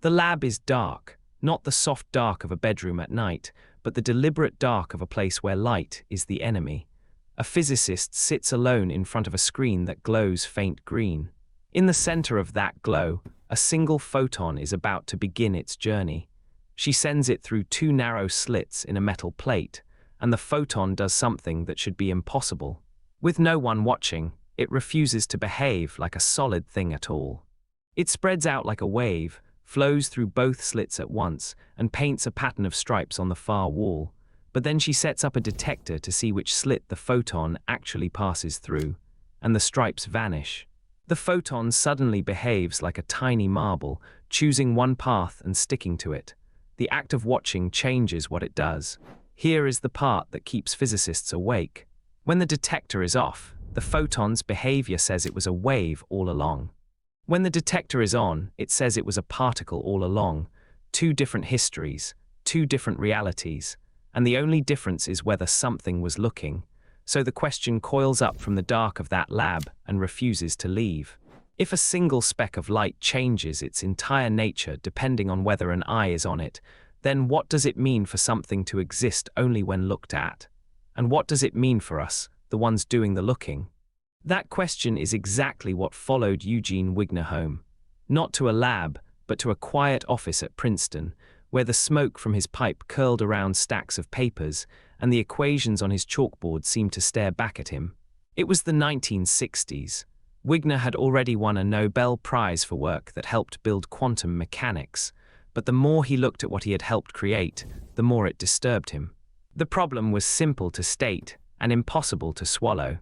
The lab is dark, not the soft dark of a bedroom at night, but the deliberate dark of a place where light is the enemy. A physicist sits alone in front of a screen that glows faint green. In the center of that glow, a single photon is about to begin its journey. She sends it through two narrow slits in a metal plate, and the photon does something that should be impossible. With no one watching, it refuses to behave like a solid thing at all. It spreads out like a wave, flows through both slits at once, and paints a pattern of stripes on the far wall. But then she sets up a detector to see which slit the photon actually passes through, and the stripes vanish. The photon suddenly behaves like a tiny marble, choosing one path and sticking to it. The act of watching changes what it does. Here is the part that keeps physicists awake. When the detector is off, the photon's behavior says it was a wave all along. When the detector is on, it says it was a particle all along. Two different histories, two different realities, and the only difference is whether something was looking. So the question coils up from the dark of that lab and refuses to leave. If a single speck of light changes its entire nature depending on whether an eye is on it, then what does it mean for something to exist only when looked at? And what does it mean for us, the ones doing the looking? That question is exactly what followed Eugene Wigner home. Not to a lab, but to a quiet office at Princeton, where the smoke from his pipe curled around stacks of papers, and the equations on his chalkboard seemed to stare back at him. It was the 1960s. Wigner had already won a Nobel Prize for work that helped build quantum mechanics, but the more he looked at what he had helped create, the more it disturbed him. The problem was simple to state and impossible to swallow.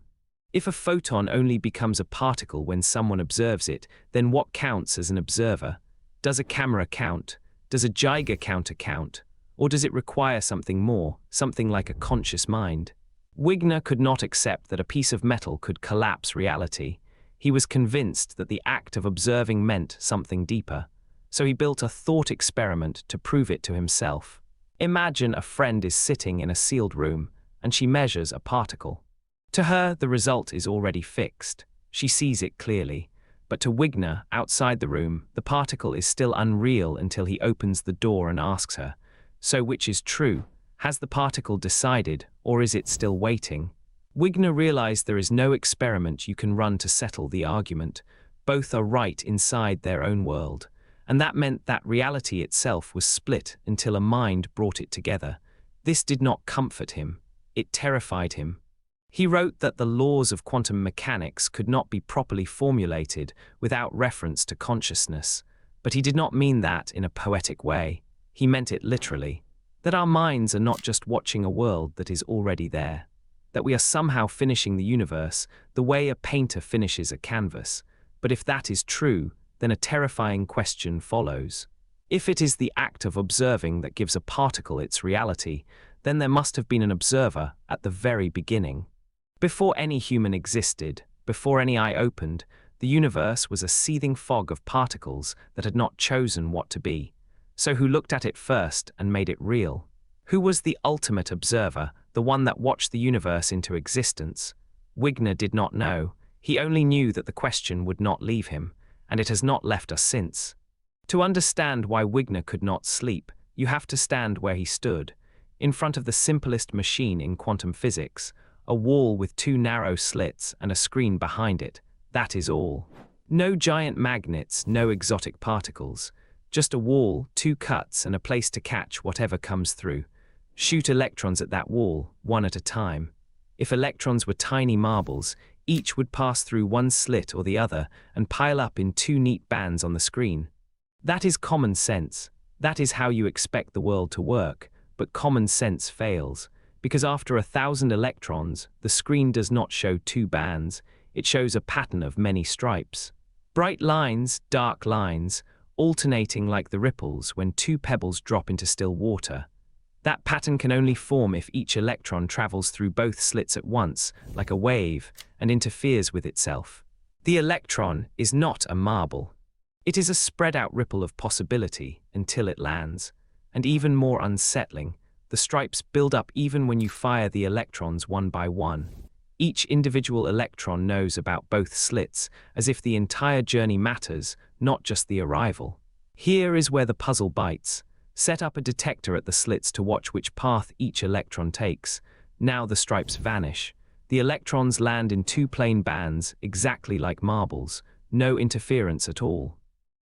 If a photon only becomes a particle when someone observes it, then what counts as an observer? Does a camera count? Does a Geiger counter count? Or does it require something more, something like a conscious mind? Wigner could not accept that a piece of metal could collapse reality. He was convinced that the act of observing meant something deeper. So he built a thought experiment to prove it to himself. Imagine a friend is sitting in a sealed room, and she measures a particle. To her, the result is already fixed. She sees it clearly. But to Wigner, outside the room, the particle is still unreal until he opens the door and asks her, "So which is true? Has the particle decided, or is it still waiting?" Wigner realized there is no experiment you can run to settle the argument. Both are right inside their own world. And that meant that reality itself was split until a mind brought it together. This did not comfort him. It terrified him. He wrote that the laws of quantum mechanics could not be properly formulated without reference to consciousness, but he did not mean that in a poetic way. He meant it literally, that our minds are not just watching a world that is already there, that we are somehow finishing the universe the way a painter finishes a canvas. But if that is true, then a terrifying question follows. If it is the act of observing that gives a particle its reality, then there must have been an observer at the very beginning. Before any human existed, before any eye opened, the universe was a seething fog of particles that had not chosen what to be. So who looked at it first and made it real? Who was the ultimate observer, the one that watched the universe into existence? Wigner did not know. He only knew that the question would not leave him, and it has not left us since. To understand why Wigner could not sleep, you have to stand where he stood, in front of the simplest machine in quantum physics, a wall with two narrow slits and a screen behind it. That is all. No giant magnets, no exotic particles. Just a wall, two cuts, and a place to catch whatever comes through. Shoot electrons at that wall, one at a time. If electrons were tiny marbles, each would pass through one slit or the other and pile up in two neat bands on the screen. That is common sense. That is how you expect the world to work. But common sense fails. Because after 1,000 electrons, the screen does not show two bands, it shows a pattern of many stripes. Bright lines, dark lines, alternating like the ripples when two pebbles drop into still water. That pattern can only form if each electron travels through both slits at once, like a wave, and interferes with itself. The electron is not a marble. It is a spread-out ripple of possibility until it lands. And even more unsettling, the stripes build up even when you fire the electrons one by one. Each individual electron knows about both slits, as if the entire journey matters, not just the arrival. Here is where the puzzle bites. Set up a detector at the slits to watch which path each electron takes. Now the stripes vanish. The electrons land in two plain bands, exactly like marbles. No interference at all.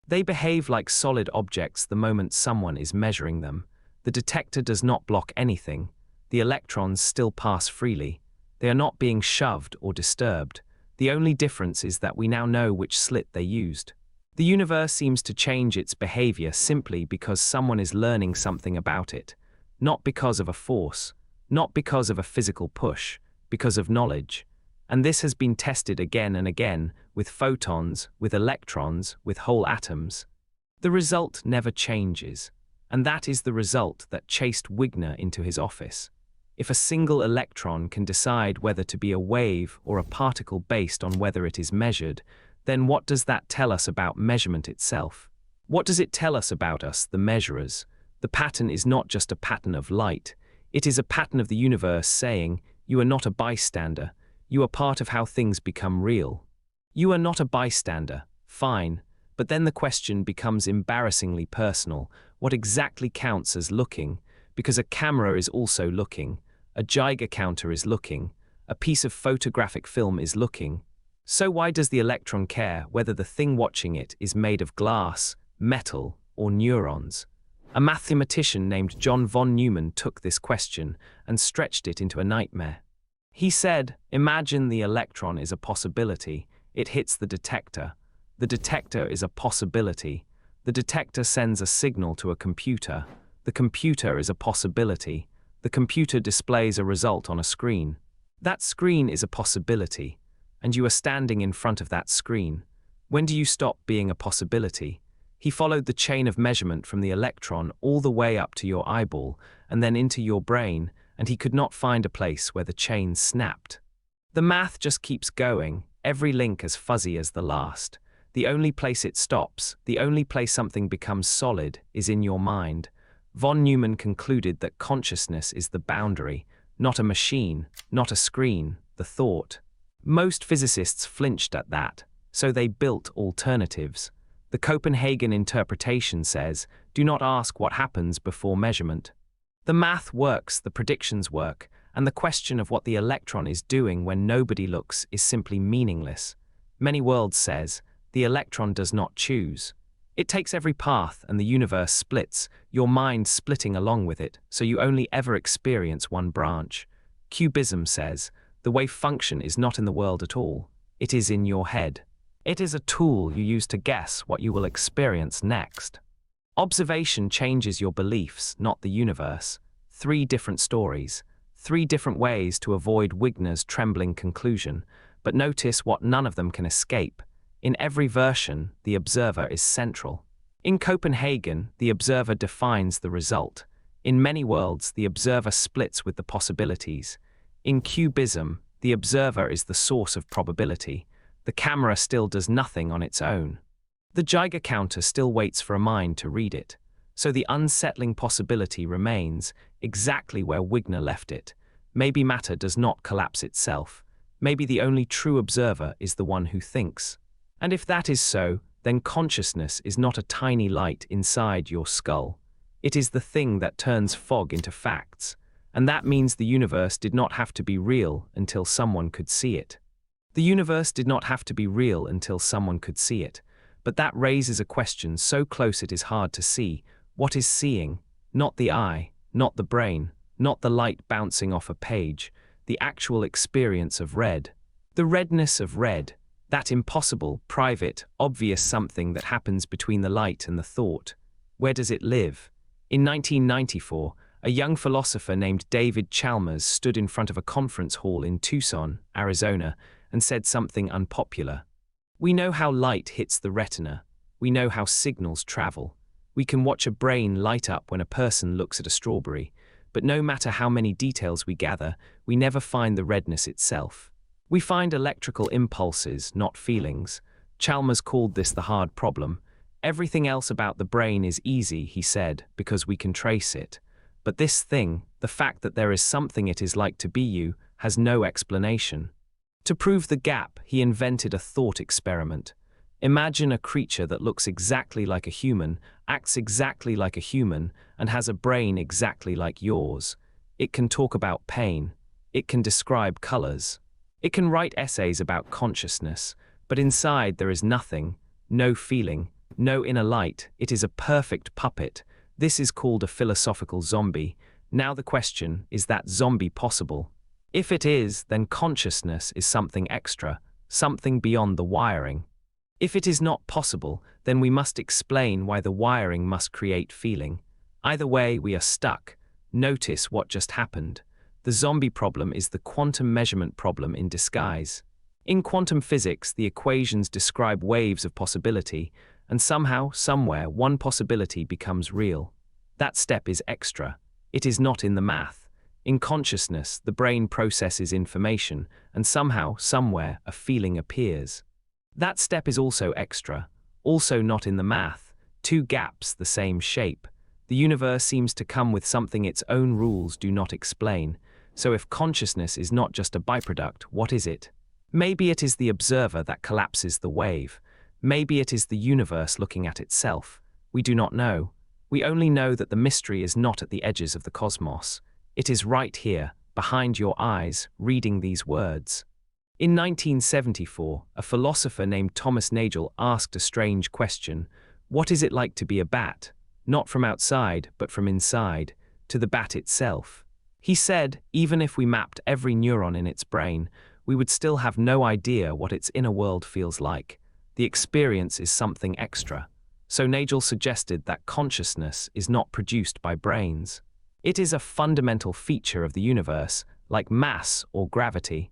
They behave like solid objects the moment someone is measuring them. The detector does not block anything. The electrons still pass freely. They are not being shoved or disturbed. The only difference is that we now know which slit they used. The universe seems to change its behavior simply because someone is learning something about it. Not because of a force, not because of a physical push, because of knowledge. And this has been tested again and again, with photons, with electrons, with whole atoms. The result never changes. And that is the result that chased Wigner into his office. If a single electron can decide whether to be a wave or a particle based on whether it is measured, then what does that tell us about measurement itself? What does it tell us about us, the measurers? The pattern is not just a pattern of light. It is a pattern of the universe saying, you are not a bystander. You are part of how things become real. You are not a bystander. Fine. But then the question becomes embarrassingly personal. What exactly counts as looking? Because a camera is also looking. A Geiger counter is looking. A piece of photographic film is looking. So why does the electron care whether the thing watching it is made of glass, metal, or neurons? A mathematician named John von Neumann took this question and stretched it into a nightmare. He said, imagine the electron is a possibility. It hits the detector. The detector is a possibility. The detector sends a signal to a computer. The computer is a possibility. The computer displays a result on a screen. That screen is a possibility. And you are standing in front of that screen. When do you stop being a possibility? He followed the chain of measurement from the electron all the way up to your eyeball and then into your brain, and he could not find a place where the chain snapped. The math just keeps going, every link as fuzzy as the last. The only place it stops, the only place something becomes solid, is in your mind. Von Neumann concluded that consciousness is the boundary, not a machine, not a screen, the thought. Most physicists flinched at that, so they built alternatives. The Copenhagen interpretation says, do not ask what happens before measurement. The math works, the predictions work, and the question of what the electron is doing when nobody looks is simply meaningless. Many worlds says, the electron does not choose. It takes every path and the universe splits, your mind splitting along with it, so you only ever experience one branch. Cubism says, the wave function is not in the world at all. It is in your head. It is a tool you use to guess what you will experience next. Observation changes your beliefs, not the universe. 3 different stories. 3 different ways to avoid Wigner's trembling conclusion, but notice what none of them can escape. In every version, the observer is central. In Copenhagen, the observer defines the result. In many worlds, the observer splits with the possibilities. In cubism, the observer is the source of probability. The camera still does nothing on its own. The Geiger counter still waits for a mind to read it. So the unsettling possibility remains exactly where Wigner left it. Maybe matter does not collapse itself. Maybe the only true observer is the one who thinks. And if that is so, then consciousness is not a tiny light inside your skull. It is the thing that turns fog into facts. And that means the universe did not have to be real until someone could see it. The universe did not have to be real until someone could see it. But that raises a question so close it is hard to see. What is seeing? Not the eye, not the brain, not the light bouncing off a page, the actual experience of red. The redness of red, that impossible, private, obvious something that happens between the light and the thought. Where does it live? In 1994, a young philosopher named David Chalmers stood in front of a conference hall in Tucson, Arizona, and said something unpopular. We know how light hits the retina. We know how signals travel. We can watch a brain light up when a person looks at a strawberry, but no matter how many details we gather, we never find the redness itself. We find electrical impulses, not feelings. Chalmers called this the hard problem. Everything else about the brain is easy, he said, because we can trace it. But this thing, the fact that there is something it is like to be you, has no explanation. To prove the gap, he invented a thought experiment. Imagine a creature that looks exactly like a human, acts exactly like a human, and has a brain exactly like yours. It can talk about pain. It can describe colors. It can write essays about consciousness, but inside there is nothing, no feeling, no inner light. It is a perfect puppet. This is called a philosophical zombie. Now the question, is that zombie possible? If it is, then consciousness is something extra, something beyond the wiring. If it is not possible, then we must explain why the wiring must create feeling. Either way, we are stuck. Notice what just happened. The zombie problem is the quantum measurement problem in disguise. In quantum physics, the equations describe waves of possibility, and somehow, somewhere, one possibility becomes real. That step is extra. It is not in the math. In consciousness, the brain processes information, and somehow, somewhere, a feeling appears. That step is also extra, also not in the math. Two gaps, the same shape. The universe seems to come with something its own rules do not explain. So if consciousness is not just a byproduct, what is it? Maybe it is the observer that collapses the wave. Maybe it is the universe looking at itself. We do not know. We only know that the mystery is not at the edges of the cosmos. It is right here, behind your eyes, reading these words. In 1974, a philosopher named Thomas Nagel asked a strange question. What is it like to be a bat? Not from outside, but from inside, to the bat itself. He said, even if we mapped every neuron in its brain, we would still have no idea what its inner world feels like. The experience is something extra. So Nagel suggested that consciousness is not produced by brains. It is a fundamental feature of the universe, like mass or gravity.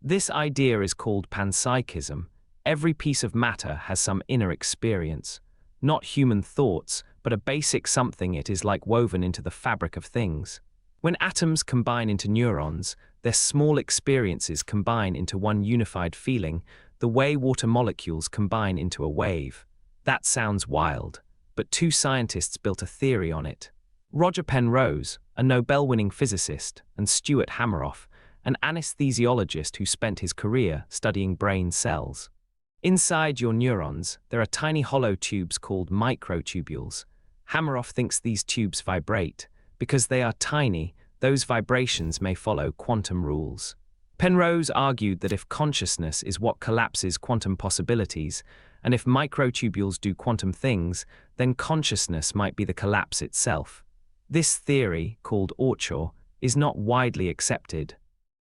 This idea is called panpsychism. Every piece of matter has some inner experience. Not human thoughts, but a basic something. It is like woven into the fabric of things. When atoms combine into neurons, their small experiences combine into one unified feeling, the way water molecules combine into a wave. That sounds wild, but two scientists built a theory on it. Roger Penrose, a Nobel-winning physicist, and Stuart Hameroff, an anesthesiologist who spent his career studying brain cells. Inside your neurons, there are tiny hollow tubes called microtubules. Hameroff thinks these tubes vibrate. Because they are tiny, those vibrations may follow quantum rules. Penrose argued that if consciousness is what collapses quantum possibilities, and if microtubules do quantum things, then consciousness might be the collapse itself. This theory, called Orchor, is not widely accepted.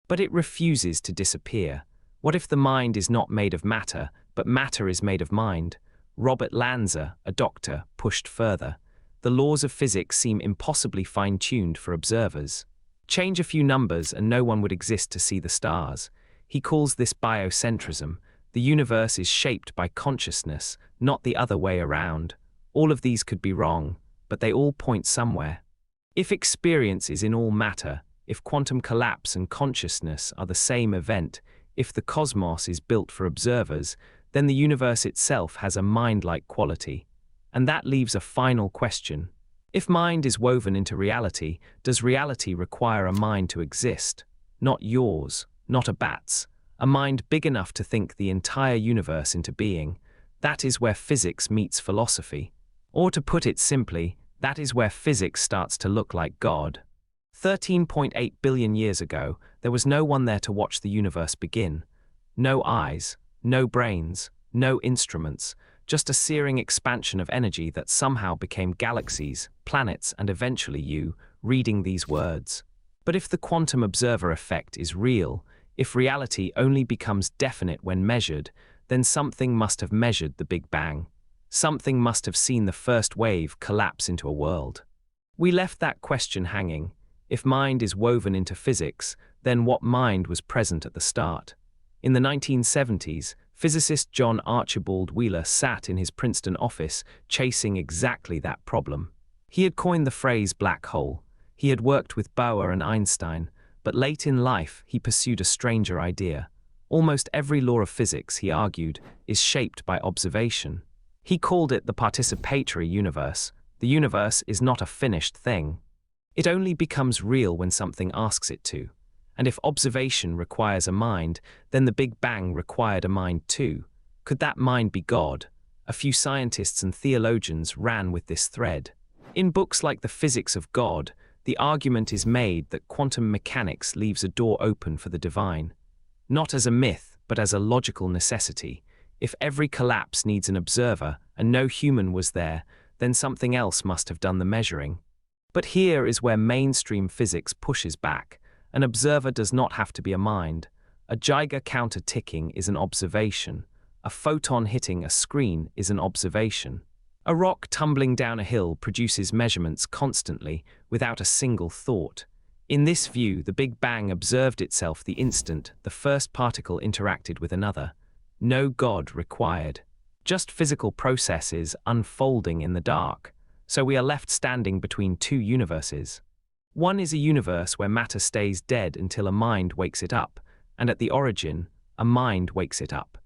But it refuses to disappear. What if the mind is not made of matter, but matter is made of mind? Robert Lanza, a doctor, pushed further. The laws of physics seem impossibly fine-tuned for observers. Change a few numbers and no one would exist to see the stars. He calls this biocentrism. The universe is shaped by consciousness, not the other way around. All of these could be wrong, but they all point somewhere. If experience is in all matter, if quantum collapse and consciousness are the same event, if the cosmos is built for observers, then the universe itself has a mind-like quality. And that leaves a final question. If mind is woven into reality, does reality require a mind to exist? Not yours, not a bat's. A mind big enough to think the entire universe into being. That is where physics meets philosophy. Or to put it simply, that is where physics starts to look like God. 13.8 billion years ago, there was no one there to watch the universe begin. No eyes, no brains, no instruments, just a searing expansion of energy that somehow became galaxies, planets, and eventually you, reading these words. But if the quantum observer effect is real, if reality only becomes definite when measured, then something must have measured the Big Bang. Something must have seen the first wave collapse into a world. We left that question hanging. If mind is woven into physics, then what mind was present at the start? In the 1970s, physicist John Archibald Wheeler sat in his Princeton office chasing exactly that problem. He had coined the phrase black hole. He had worked with Bohr and Einstein, but late in life he pursued a stranger idea. Almost every law of physics, he argued, is shaped by observation. He called it the participatory universe. The universe is not a finished thing. It only becomes real when something asks it to. And if observation requires a mind, then the Big Bang required a mind too. Could that mind be God? A A few scientists and theologians ran with this thread. In books like The Physics of God, the argument is made that quantum mechanics leaves a door open for the divine. Not as a myth, but as a logical necessity. If every collapse needs an observer, and no human was there, then something else must have done the measuring. But here is where mainstream physics pushes back. An observer does not have to be a mind. A Geiger counter ticking is an observation. A photon hitting a screen is an observation. A rock tumbling down a hill produces measurements constantly, without a single thought. In this view, the Big Bang observed itself the instant the first particle interacted with another. No God required. Just physical processes unfolding in the dark. So we are left standing between two universes. One is a universe where matter stays dead until a mind wakes it up, and at the origin, a mind wakes it up.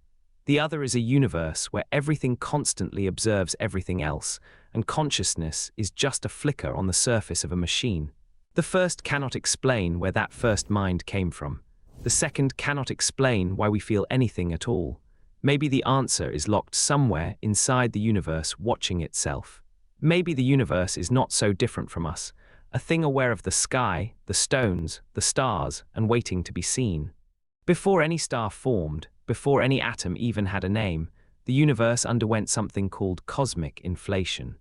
The other is a universe where everything constantly observes everything else, and consciousness is just a flicker on the surface of a machine. The first cannot explain where that first mind came from. The second cannot explain why we feel anything at all. Maybe the answer is locked somewhere inside the universe watching itself. Maybe the universe is not so different from us, a thing aware of the sky, the stones, the stars, and waiting to be seen. Before any star formed, before any atom even had a name, the universe underwent something called cosmic inflation.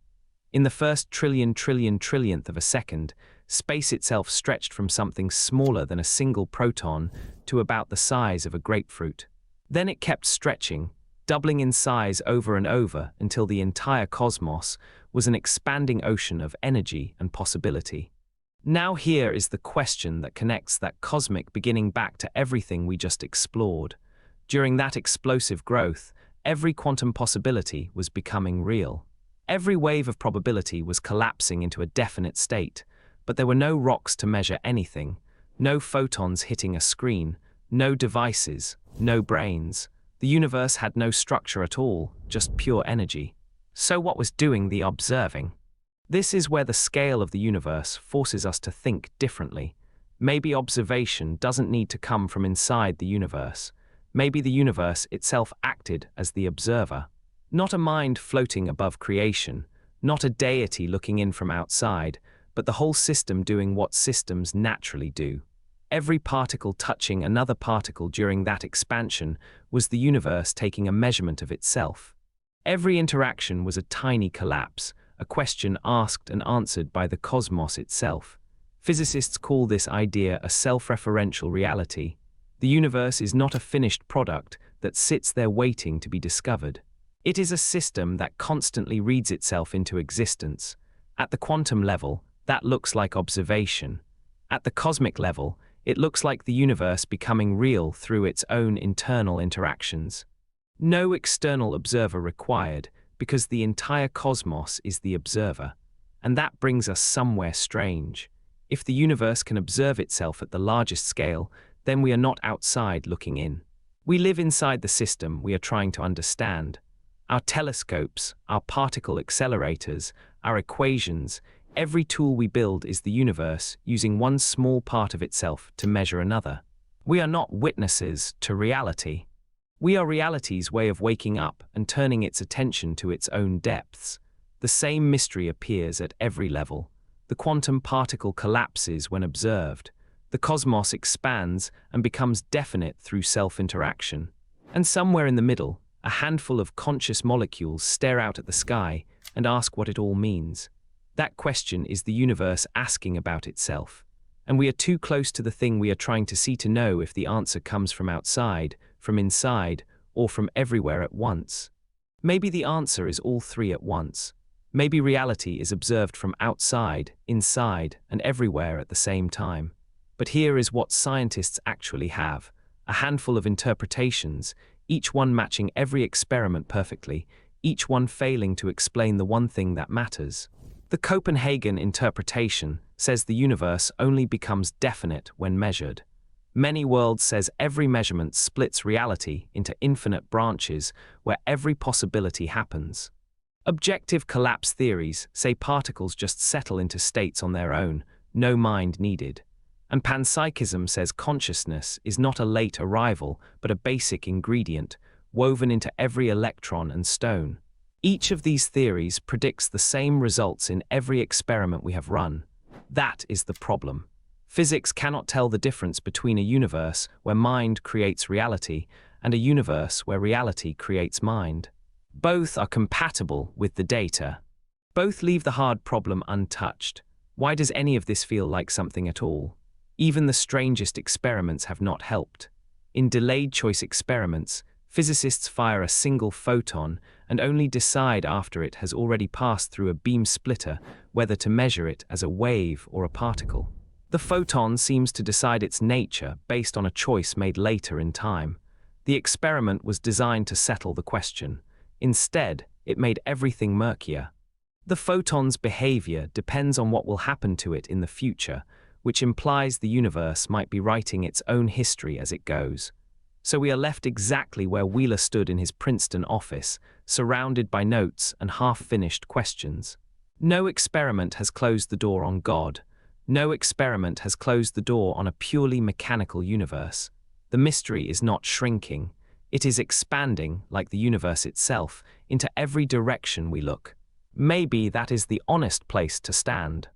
In the first trillionth of a second, space itself stretched from something smaller than a single proton to about the size of a grapefruit. Then it kept stretching, doubling in size over and over until the entire cosmos was an expanding ocean of energy and possibility. Now here is the question that connects that cosmic beginning back to everything we just explored. During that explosive growth, every quantum possibility was becoming real. Every wave of probability was collapsing into a definite state, but there were no rocks to measure anything, no photons hitting a screen, no devices, no brains. The universe had no structure at all, just pure energy. So what was doing the observing? This is where the scale of the universe forces us to think differently. Maybe observation doesn't need to come from inside the universe. Maybe the universe itself acted as the observer. Not a mind floating above creation, not a deity looking in from outside, but the whole system doing what systems naturally do. Every particle touching another particle during that expansion was the universe taking a measurement of itself. Every interaction was a tiny collapse, a question asked and answered by the cosmos itself. Physicists call this idea a self-referential reality. The universe is not a finished product that sits there waiting to be discovered. It is a system that constantly reads itself into existence. At the quantum level, that looks like observation. At the cosmic level, it looks like the universe becoming real through its own internal interactions. No external observer required, because the entire cosmos is the observer. And that brings us somewhere strange. If the universe can observe itself at the largest scale, then we are not outside looking in. We live inside the system we are trying to understand. Our telescopes, our particle accelerators, our equations, every tool we build is the universe using one small part of itself to measure another. We are not witnesses to reality. We are reality's way of waking up and turning its attention to its own depths. The same mystery appears at every level. The quantum particle collapses when observed. The cosmos expands and becomes definite through self-interaction. And somewhere in the middle, a handful of conscious molecules stare out at the sky and ask what it all means. That question is the universe asking about itself. And we are too close to the thing we are trying to see to know if the answer comes from outside, from inside, or from everywhere at once. Maybe the answer is all three at once. Maybe reality is observed from outside, inside, and everywhere at the same time. But here is what scientists actually have: a handful of interpretations, each one matching every experiment perfectly, each one failing to explain the one thing that matters. The Copenhagen interpretation says the universe only becomes definite when measured. Many Worlds says every measurement splits reality into infinite branches where every possibility happens. Objective collapse theories say particles just settle into states on their own, no mind needed. And panpsychism says consciousness is not a late arrival, but a basic ingredient, woven into every electron and stone. Each of these theories predicts the same results in every experiment we have run. That is the problem. Physics cannot tell the difference between a universe where mind creates reality and a universe where reality creates mind. Both are compatible with the data. Both leave the hard problem untouched. Why does any of this feel like something at all? Even the strangest experiments have not helped. In delayed choice experiments, physicists fire a single photon and only decide after it has already passed through a beam splitter whether to measure it as a wave or a particle. The photon seems to decide its nature based on a choice made later in time. The experiment was designed to settle the question. Instead, it made everything murkier. The photon's behavior depends on what will happen to it in the future, which implies the universe might be writing its own history as it goes. So we are left exactly where Wheeler stood in his Princeton office, surrounded by notes and half-finished questions. No experiment has closed the door on God. No experiment has closed the door on a purely mechanical universe. The mystery is not shrinking. It is expanding, like the universe itself, into every direction we look. Maybe that is the honest place to stand.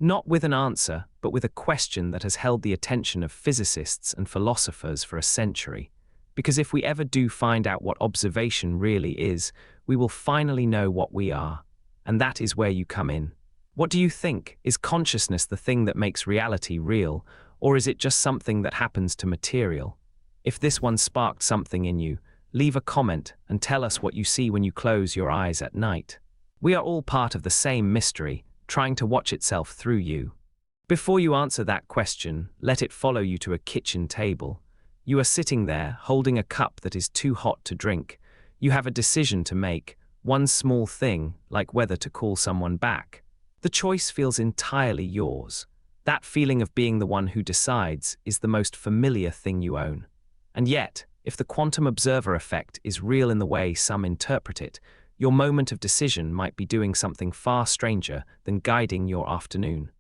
Not with an answer, but with a question that has held the attention of physicists and philosophers for a century. Because if we ever do find out what observation really is, we will finally know what we are. And that is where you come in. What do you think? Is consciousness the thing that makes reality real, or is it just something that happens to material? If this one sparked something in you, leave a comment and tell us what you see when you close your eyes at night. We are all part of the same mystery, trying to watch itself through you. Before you answer that question, let it follow you to a kitchen table. You are sitting there, holding a cup that is too hot to drink. You have a decision to make, one small thing, like whether to call someone back. The choice feels entirely yours. That feeling of being the one who decides is the most familiar thing you own. And yet, if the quantum observer effect is real in the way some interpret it, your moment of decision might be doing something far stranger than guiding your afternoon.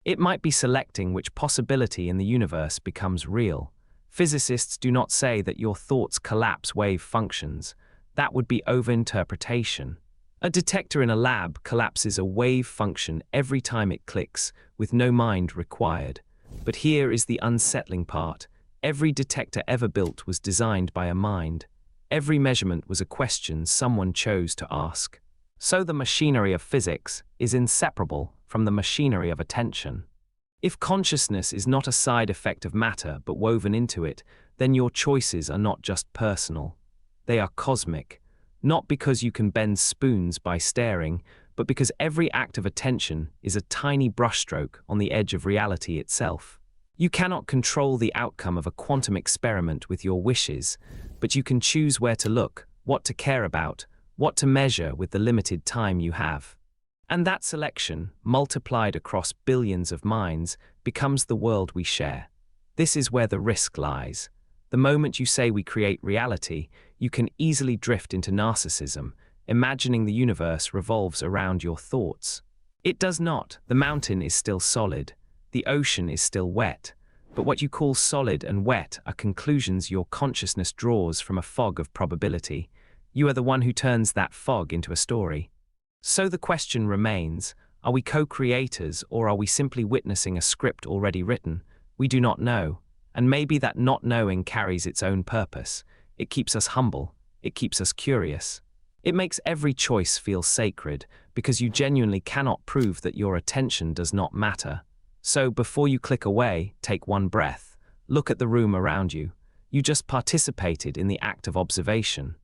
It might be selecting which possibility in the universe becomes real. Physicists do not say that your thoughts collapse wave functions. That would be overinterpretation. A detector in a lab collapses a wave function every time it clicks, with no mind required. But here is the unsettling part. Every detector ever built was designed by a mind. Every measurement was a question someone chose to ask. So the machinery of physics is inseparable from the machinery of attention. If consciousness is not a side effect of matter but woven into it, then your choices are not just personal. They are cosmic, not because you can bend spoons by staring, but because every act of attention is a tiny brushstroke on the edge of reality itself. You cannot control the outcome of a quantum experiment with your wishes, but you can choose where to look, what to care about, what to measure with the limited time you have. And that selection, multiplied across billions of minds, becomes the world we share. This is where the risk lies. The moment you say we create reality, you can easily drift into narcissism, imagining the universe revolves around your thoughts. It does not. The mountain is still solid. The ocean is still wet. But what you call solid and wet are conclusions your consciousness draws from a fog of probability. You are the one who turns that fog into a story. So the question remains, are we co-creators or are we simply witnessing a script already written? We do not know. And maybe that not knowing carries its own purpose. It keeps us humble. It keeps us curious. It makes every choice feel sacred because you genuinely cannot prove that your attention does not matter. So before you click away, take one breath. Look at the room around you. You just participated in the act of observation.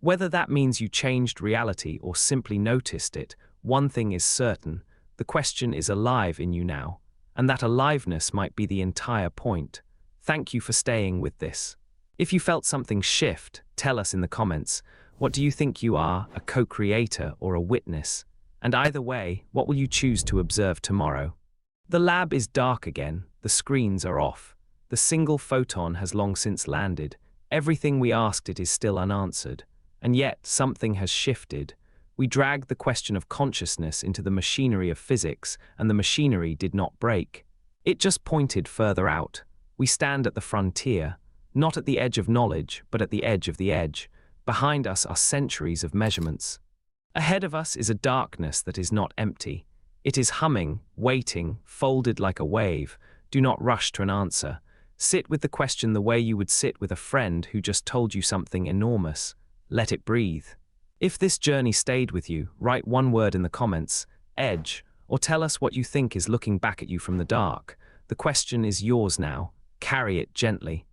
Whether that means you changed reality or simply noticed it, one thing is certain. The question is alive in you now. And that aliveness might be the entire point. Thank you for staying with this. If you felt something shift, tell us in the comments. What do you think you are, a co-creator or a witness? And either way, what will you choose to observe tomorrow? The lab is dark again, the screens are off. The single photon has long since landed. Everything we asked it is still unanswered. And yet, something has shifted. We dragged the question of consciousness into the machinery of physics, and the machinery did not break. It just pointed further out. We stand at the frontier, not at the edge of knowledge, but at the edge of the edge. Behind us are centuries of measurements. Ahead of us is a darkness that is not empty. It is humming, waiting, folded like a wave. Do not rush to an answer. Sit with the question the way you would sit with a friend who just told you something enormous. Let it breathe. If this journey stayed with you, write one word in the comments, edge, or tell us what you think is looking back at you from the dark. The question is yours now. Carry it gently.